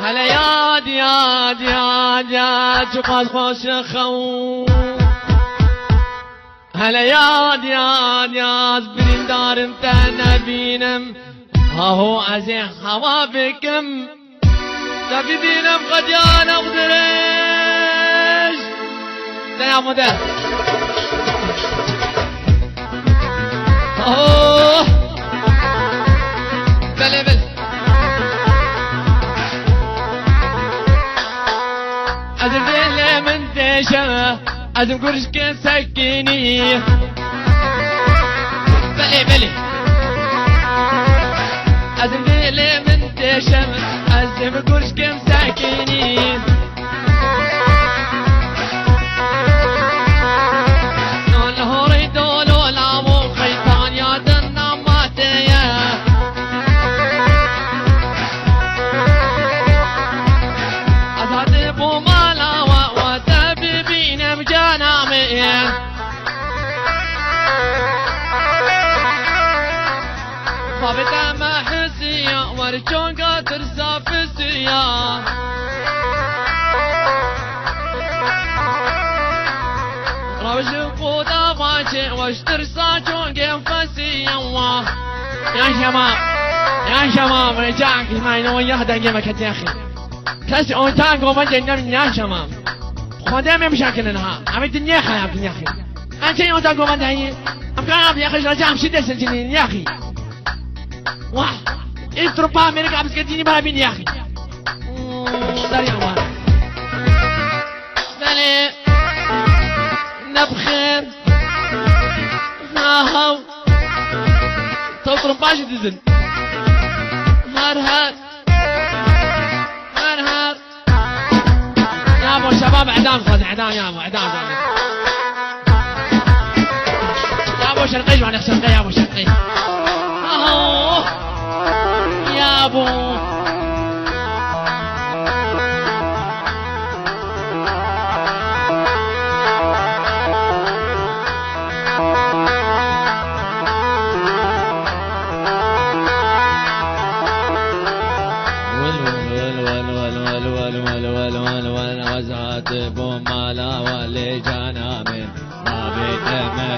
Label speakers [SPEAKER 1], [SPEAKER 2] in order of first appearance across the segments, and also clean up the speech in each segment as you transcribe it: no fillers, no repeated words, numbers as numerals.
[SPEAKER 1] هلا ياد ياد ياد ياد شقاس خوش خو هلا ياد ياد ياد بلين دار انت نبينم هاهو عزيز حوابكم تبي بينم قد يا نقدرش يا مدى اوه بلي بلي أزم دلي من دشة أزم قرش كن سكيني بلي بلي أزم دلي من دشة أزم قرش كن سكيني نون هوري دولو لامو خيطان يا دنا ماتيا أزهد بو مالا وتبي بينا بجانامي فابتا ما حسيا ورجون قاتر سافسيا روش قودا ماشي واشتر ساجون قيم فسيا يا شباب يا شباب رجعك ما ينوي يهدى قيمك يا أخي كاس أوتاك وما جنم يا شباب خدا ما مشاكل انها عم الدنيا خياب يا أخي أنت أوتاك وما دعي أم كان يا أخي رجع مشي دس الجنين يا أخي واه إستروبا أمريكا عم سكتيني بابين يا أخي داري أموال داري نبخير هاو تطرم باشي تزن مرهد مرهد يا أبو شباب إعدام خذ إعدام يا أبو إعدام يا أبو شرقي جوانك شرقي يا أبو شرقي يا أبو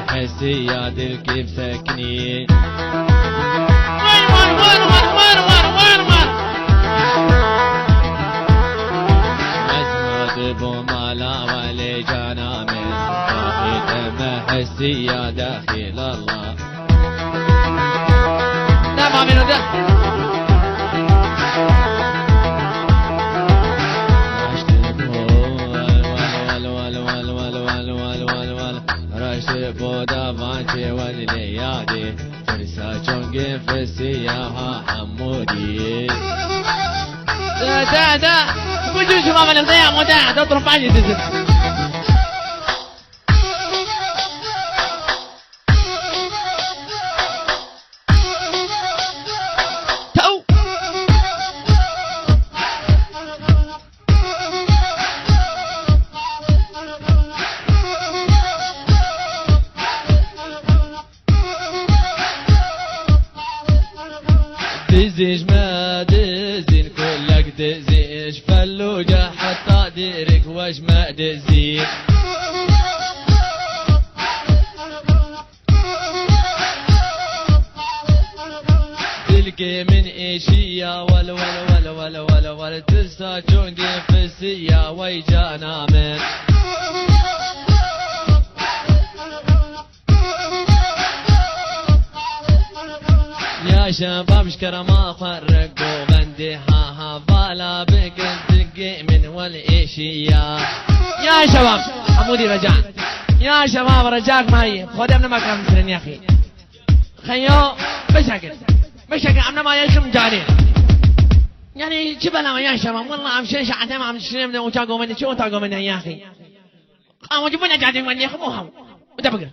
[SPEAKER 1] حسيات الكيف سكني أزمات بمالا ولي جانا من راحت محسية داخل الله لا ما منه ده بودا مانجي والليادي فرسا چونگي فسياها حمودي دا وجو شباب الضياع مداع تضرب بعدي تزل دزيش ما دزين كلك دزيش فلوجة حتى ديرك واش ما دزين تلقي من ايشيا ول ول ول ول ول ول ترسا جونجي فسيا ويجانا من يا شباب شكرا ما فرقوا بندي ها بالا بك تقي من والإشياء يا شباب حمودي رجع يا شباب رجاك معي خدمنا ما كان مثلن يا أخي خيو بشكل عمنا ما يشم جارين يعني جبنا ما يا شباب والله عم شيء شعتين عم شنو وتاقوا مني شو تاقوا مني يا أخي قاموا جبنا جارين مني خموهم وتبقى